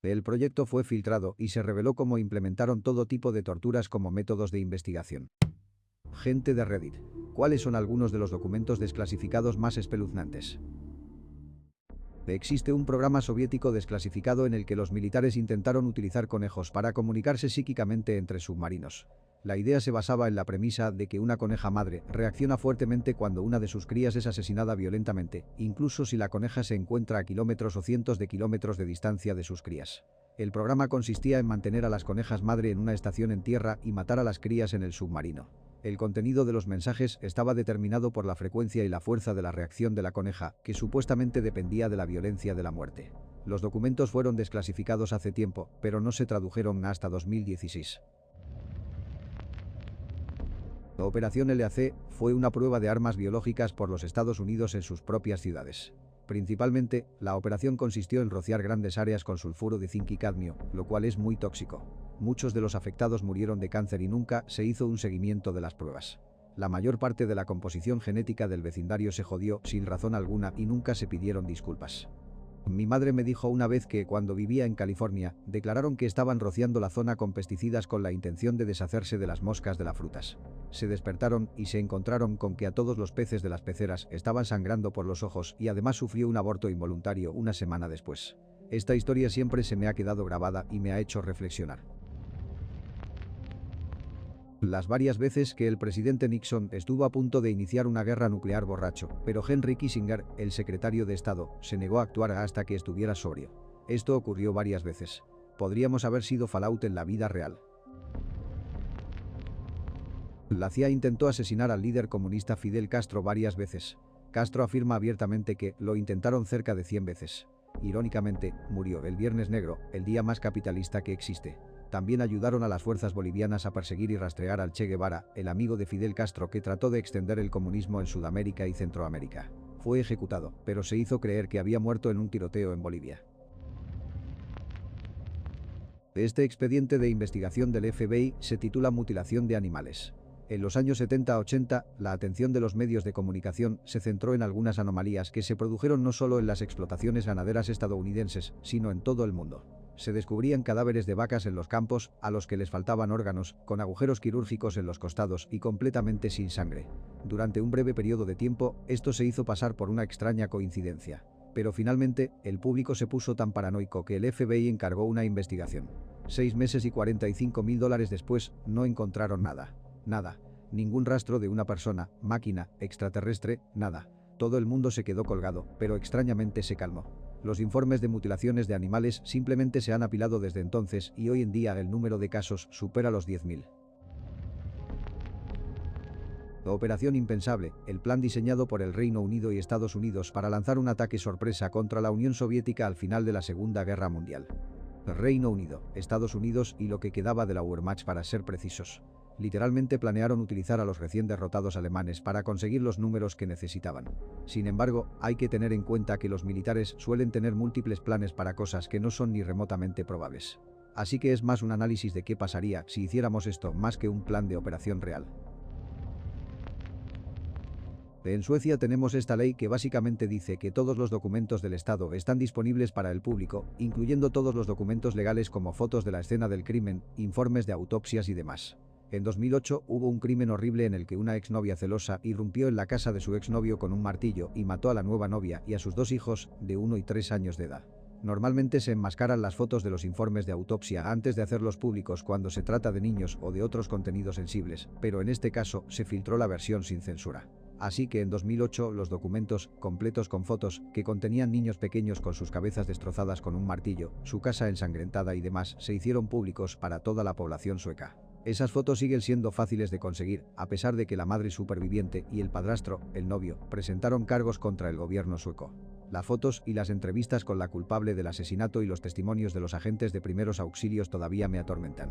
El proyecto fue filtrado y se reveló cómo implementaron todo tipo de torturas como métodos de investigación. Gente de Reddit. ¿Cuáles son algunos de los documentos desclasificados más espeluznantes? Existe un programa soviético desclasificado en el que los militares intentaron utilizar conejos para comunicarse psíquicamente entre submarinos. La idea se basaba en la premisa de que una coneja madre reacciona fuertemente cuando una de sus crías es asesinada violentamente, incluso si la coneja se encuentra a kilómetros o cientos de kilómetros de distancia de sus crías. El programa consistía en mantener a las conejas madre en una estación en tierra y matar a las crías en el submarino. El contenido de los mensajes estaba determinado por la frecuencia y la fuerza de la reacción de la coneja, que supuestamente dependía de la violencia de la muerte. Los documentos fueron desclasificados hace tiempo, pero no se tradujeron hasta 2016. La Operación LAC fue una prueba de armas biológicas por los Estados Unidos en sus propias ciudades. Principalmente, la operación consistió en rociar grandes áreas con sulfuro de zinc y cadmio, lo cual es muy tóxico. Muchos de los afectados murieron de cáncer y nunca se hizo un seguimiento de las pruebas. La mayor parte de la composición genética del vecindario se jodió sin razón alguna y nunca se pidieron disculpas. Mi madre me dijo una vez que cuando vivía en California, declararon que estaban rociando la zona con pesticidas con la intención de deshacerse de las moscas de las frutas. Se despertaron y se encontraron con que a todos los peces de las peceras estaban sangrando por los ojos y además sufrió un aborto involuntario una semana después. Esta historia siempre se me ha quedado grabada y me ha hecho reflexionar. Las varias veces que el presidente Nixon estuvo a punto de iniciar una guerra nuclear borracho, pero Henry Kissinger, el secretario de Estado, se negó a actuar hasta que estuviera sobrio. Esto ocurrió varias veces. Podríamos haber sido Fallout en la vida real. La CIA intentó asesinar al líder comunista Fidel Castro varias veces. Castro afirma abiertamente que lo intentaron cerca de 100 veces. Irónicamente, murió el Viernes Negro, el día más capitalista que existe. También ayudaron a las fuerzas bolivianas a perseguir y rastrear al Che Guevara, el amigo de Fidel Castro que trató de extender el comunismo en Sudamérica y Centroamérica. Fue ejecutado, pero se hizo creer que había muerto en un tiroteo en Bolivia. Este expediente de investigación del FBI se titula Mutilación de animales. En los años 70-80, la atención de los medios de comunicación se centró en algunas anomalías que se produjeron no solo en las explotaciones ganaderas estadounidenses, sino en todo el mundo. Se descubrían cadáveres de vacas en los campos, a los que les faltaban órganos, con agujeros quirúrgicos en los costados y completamente sin sangre. Durante un breve periodo de tiempo, esto se hizo pasar por una extraña coincidencia. Pero finalmente, el público se puso tan paranoico que el FBI encargó una investigación. 6 meses y $45.000 después, no encontraron nada. Nada. Ningún rastro de una persona, máquina, extraterrestre, nada. Todo el mundo se quedó colgado, pero extrañamente se calmó. Los informes de mutilaciones de animales simplemente se han apilado desde entonces y hoy en día el número de casos supera los 10.000. La Operación Impensable, el plan diseñado por el Reino Unido y Estados Unidos para lanzar un ataque sorpresa contra la Unión Soviética al final de la Segunda Guerra Mundial. Reino Unido, Estados Unidos y lo que quedaba de la Wehrmacht para ser precisos. Literalmente planearon utilizar a los recién derrotados alemanes para conseguir los números que necesitaban. Sin embargo, hay que tener en cuenta que los militares suelen tener múltiples planes para cosas que no son ni remotamente probables. Así que es más un análisis de qué pasaría si hiciéramos esto más que un plan de operación real. En Suecia tenemos esta ley que básicamente dice que todos los documentos del Estado están disponibles para el público, incluyendo todos los documentos legales como fotos de la escena del crimen, informes de autopsias y demás. En 2008 hubo un crimen horrible en el que una exnovia celosa irrumpió en la casa de su exnovio con un martillo y mató a la nueva novia y a sus 2 hijos, de 1 y 3 años de edad. Normalmente se enmascaran las fotos de los informes de autopsia antes de hacerlos públicos cuando se trata de niños o de otros contenidos sensibles, pero en este caso se filtró la versión sin censura. Así que en 2008 los documentos, completos con fotos, que contenían niños pequeños con sus cabezas destrozadas con un martillo, su casa ensangrentada y demás, se hicieron públicos para toda la población sueca. Esas fotos siguen siendo fáciles de conseguir, a pesar de que la madre superviviente y el padrastro, el novio, presentaron cargos contra el gobierno sueco. Las fotos y las entrevistas con la culpable del asesinato y los testimonios de los agentes de primeros auxilios todavía me atormentan.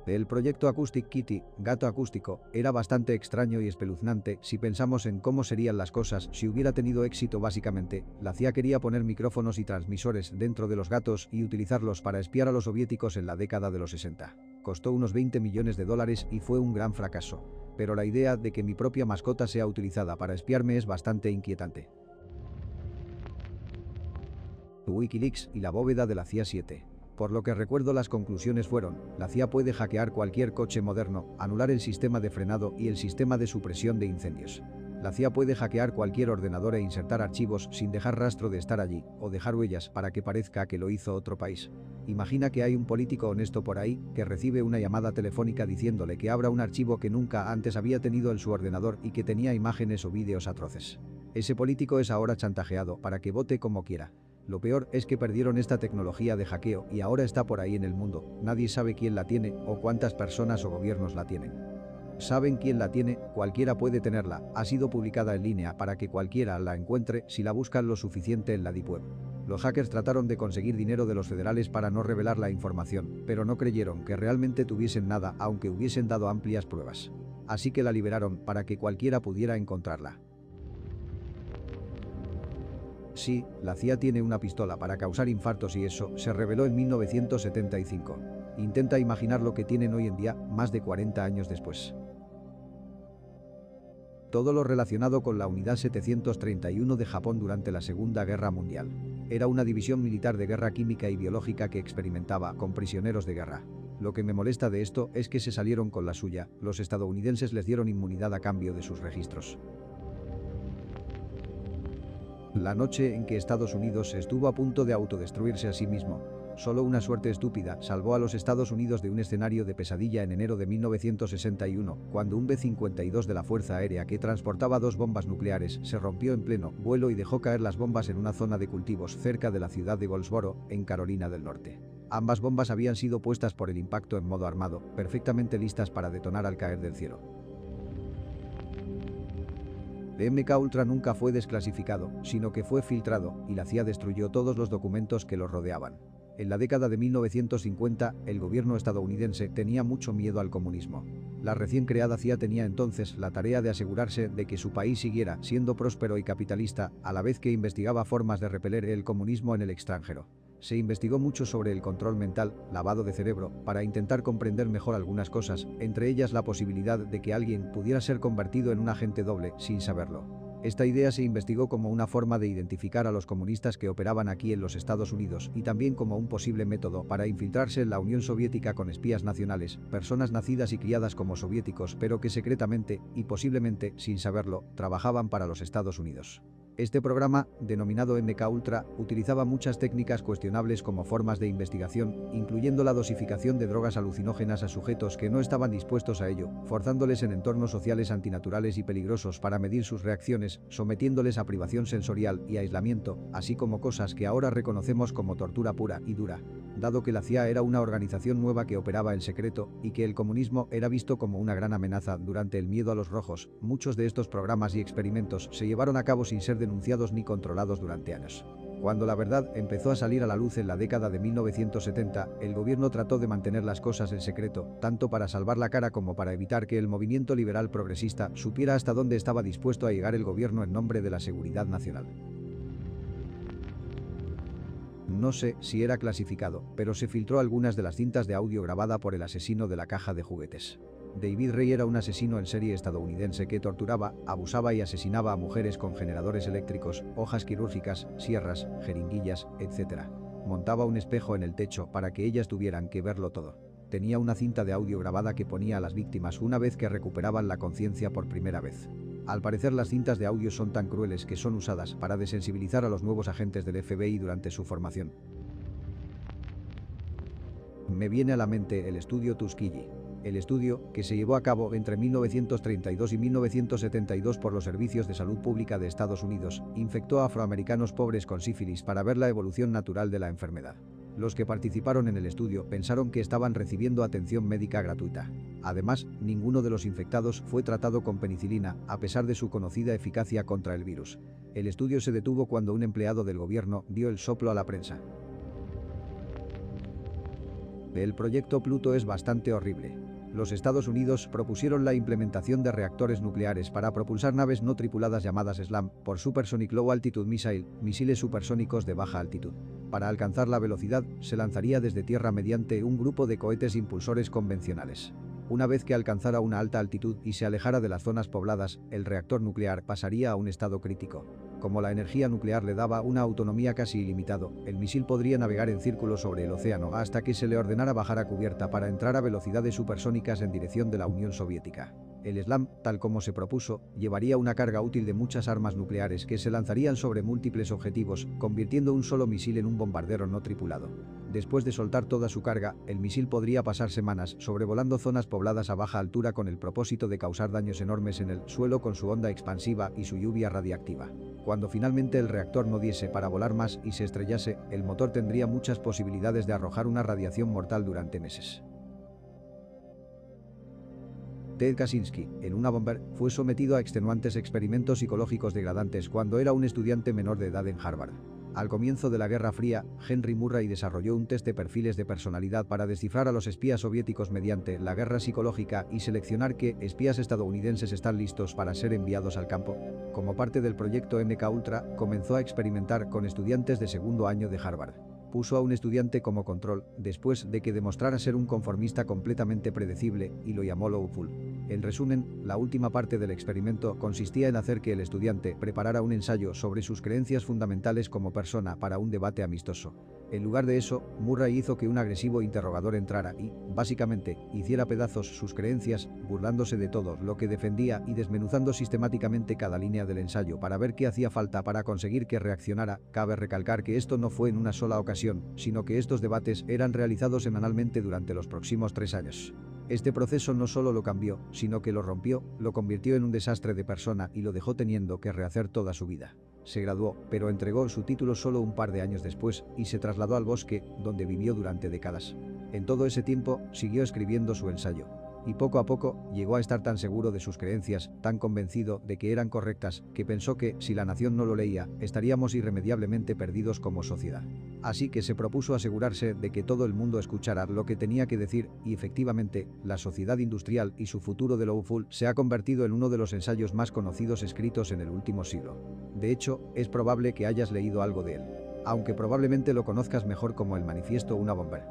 El proyecto Acoustic Kitty, gato acústico, era bastante extraño y espeluznante si pensamos en cómo serían las cosas si hubiera tenido éxito. Básicamente, la CIA quería poner micrófonos y transmisores dentro de los gatos y utilizarlos para espiar a los soviéticos en la década de los 60. Costó unos $20 millones y fue un gran fracaso. Pero la idea de que mi propia mascota sea utilizada para espiarme es bastante inquietante. Wikileaks y la bóveda de la CIA 7. Por lo que recuerdo, las conclusiones fueron: la CIA puede hackear cualquier coche moderno, anular el sistema de frenado y el sistema de supresión de incendios. La CIA puede hackear cualquier ordenador e insertar archivos sin dejar rastro de estar allí, o dejar huellas para que parezca que lo hizo otro país. Imagina que hay un político honesto por ahí que recibe una llamada telefónica diciéndole que abra un archivo que nunca antes había tenido en su ordenador y que tenía imágenes o vídeos atroces. Ese político es ahora chantajeado para que vote como quiera. Lo peor es que perdieron esta tecnología de hackeo y ahora está por ahí en el mundo. Nadie sabe quién la tiene o cuántas personas o gobiernos la tienen. Saben quién la tiene, cualquiera puede tenerla, ha sido publicada en línea para que cualquiera la encuentre si la buscan lo suficiente en la Deep Web. Los hackers trataron de conseguir dinero de los federales para no revelar la información, pero no creyeron que realmente tuviesen nada aunque hubiesen dado amplias pruebas. Así que la liberaron para que cualquiera pudiera encontrarla. Sí, la CIA tiene una pistola para causar infartos y eso se reveló en 1975. Intenta imaginar lo que tienen hoy en día, más de 40 años después. Todo lo relacionado con la Unidad 731 de Japón durante la Segunda Guerra Mundial. Era una división militar de guerra química y biológica que experimentaba con prisioneros de guerra. Lo que me molesta de esto es que se salieron con la suya, los estadounidenses les dieron inmunidad a cambio de sus registros. La noche en que Estados Unidos estuvo a punto de autodestruirse a sí mismo, solo una suerte estúpida salvó a los Estados Unidos de un escenario de pesadilla en enero de 1961, cuando un B-52 de la Fuerza Aérea que transportaba 2 bombas nucleares se rompió en pleno vuelo y dejó caer las bombas en una zona de cultivos cerca de la ciudad de Goldsboro, en Carolina del Norte. Ambas bombas habían sido puestas por el impacto en modo armado, perfectamente listas para detonar al caer del cielo. El MK Ultra nunca fue desclasificado, sino que fue filtrado, y la CIA destruyó todos los documentos que lo rodeaban. En la década de 1950, el gobierno estadounidense tenía mucho miedo al comunismo. La recién creada CIA tenía entonces la tarea de asegurarse de que su país siguiera siendo próspero y capitalista, a la vez que investigaba formas de repeler el comunismo en el extranjero. Se investigó mucho sobre el control mental, lavado de cerebro, para intentar comprender mejor algunas cosas, entre ellas la posibilidad de que alguien pudiera ser convertido en un agente doble sin saberlo. Esta idea se investigó como una forma de identificar a los comunistas que operaban aquí en los Estados Unidos y también como un posible método para infiltrarse en la Unión Soviética con espías nacionales, personas nacidas y criadas como soviéticos pero que secretamente, y posiblemente sin saberlo, trabajaban para los Estados Unidos. Este programa, denominado MK Ultra, utilizaba muchas técnicas cuestionables como formas de investigación, incluyendo la dosificación de drogas alucinógenas a sujetos que no estaban dispuestos a ello, forzándoles en entornos sociales antinaturales y peligrosos para medir sus reacciones, sometiéndoles a privación sensorial y aislamiento, así como cosas que ahora reconocemos como tortura pura y dura. Dado que la CIA era una organización nueva que operaba en secreto y que el comunismo era visto como una gran amenaza durante el miedo a los rojos, muchos de estos programas y experimentos se llevaron a cabo sin ser denunciados ni controlados durante años. Cuando la verdad empezó a salir a la luz en la década de 1970, el gobierno trató de mantener las cosas en secreto, tanto para salvar la cara como para evitar que el movimiento liberal progresista supiera hasta dónde estaba dispuesto a llegar el gobierno en nombre de la seguridad nacional. No sé si era clasificado, pero se filtró algunas de las cintas de audio grabada por el asesino de la caja de juguetes. David Ray era un asesino en serie estadounidense que torturaba, abusaba y asesinaba a mujeres con generadores eléctricos, hojas quirúrgicas, sierras, jeringuillas, etc. Montaba un espejo en el techo para que ellas tuvieran que verlo todo. Tenía una cinta de audio grabada que ponía a las víctimas una vez que recuperaban la conciencia por primera vez. Al parecer, las cintas de audio son tan crueles que son usadas para desensibilizar a los nuevos agentes del FBI durante su formación. Me viene a la mente el estudio Tuskegee. El estudio, que se llevó a cabo entre 1932 y 1972 por los Servicios de Salud Pública de Estados Unidos, infectó a afroamericanos pobres con sífilis para ver la evolución natural de la enfermedad. Los que participaron en el estudio pensaron que estaban recibiendo atención médica gratuita. Además, ninguno de los infectados fue tratado con penicilina, a pesar de su conocida eficacia contra el virus. El estudio se detuvo cuando un empleado del gobierno dio el soplo a la prensa. El proyecto Pluto es bastante horrible. Los Estados Unidos propusieron la implementación de reactores nucleares para propulsar naves no tripuladas llamadas SLAM por Supersonic Low Altitude Missile, misiles supersónicos de baja altitud. Para alcanzar la velocidad, se lanzaría desde tierra mediante un grupo de cohetes impulsores convencionales. Una vez que alcanzara una alta altitud y se alejara de las zonas pobladas, el reactor nuclear pasaría a un estado crítico. Como la energía nuclear le daba una autonomía casi ilimitada, el misil podría navegar en círculo sobre el océano hasta que se le ordenara bajar a cubierta para entrar a velocidades supersónicas en dirección de la Unión Soviética. El SLAM, tal como se propuso, llevaría una carga útil de muchas armas nucleares que se lanzarían sobre múltiples objetivos, convirtiendo un solo misil en un bombardero no tripulado. Después de soltar toda su carga, el misil podría pasar semanas sobrevolando zonas pobladas a baja altura con el propósito de causar daños enormes en el suelo con su onda expansiva y su lluvia radiactiva. Cuando finalmente el reactor no diese para volar más y se estrellase, el motor tendría muchas posibilidades de arrojar una radiación mortal durante meses. Ted Kaczynski, en una bomber, fue sometido a extenuantes experimentos psicológicos degradantes cuando era un estudiante menor de edad en Harvard. Al comienzo de la Guerra Fría, Henry Murray desarrolló un test de perfiles de personalidad para descifrar a los espías soviéticos mediante la guerra psicológica y seleccionar qué espías estadounidenses están listos para ser enviados al campo. Como parte del proyecto MK Ultra, comenzó a experimentar con estudiantes de segundo año de Harvard. Puso a un estudiante como control, después de que demostrara ser un conformista completamente predecible, y lo llamó Lawful. En resumen, la última parte del experimento consistía en hacer que el estudiante preparara un ensayo sobre sus creencias fundamentales como persona para un debate amistoso. En lugar de eso, Murray hizo que un agresivo interrogador entrara y, básicamente, hiciera pedazos sus creencias, burlándose de todo lo que defendía y desmenuzando sistemáticamente cada línea del ensayo para ver qué hacía falta para conseguir que reaccionara. Cabe recalcar que esto no fue en una sola ocasión, sino que estos debates eran realizados semanalmente durante los próximos 3 años. Este proceso no solo lo cambió, sino que lo rompió, lo convirtió en un desastre de persona y lo dejó teniendo que rehacer toda su vida. Se graduó, pero entregó su título solo un par de años después y se trasladó al bosque, donde vivió durante décadas. En todo ese tiempo, siguió escribiendo su ensayo. Y poco a poco, llegó a estar tan seguro de sus creencias, tan convencido de que eran correctas, que pensó que, si la nación no lo leía, estaríamos irremediablemente perdidos como sociedad. Así que se propuso asegurarse de que todo el mundo escuchara lo que tenía que decir, y efectivamente, La sociedad industrial y su futuro de Lawful se ha convertido en uno de los ensayos más conocidos escritos en el último siglo. De hecho, es probable que hayas leído algo de él, aunque probablemente lo conozcas mejor como el Manifiesto una bomber.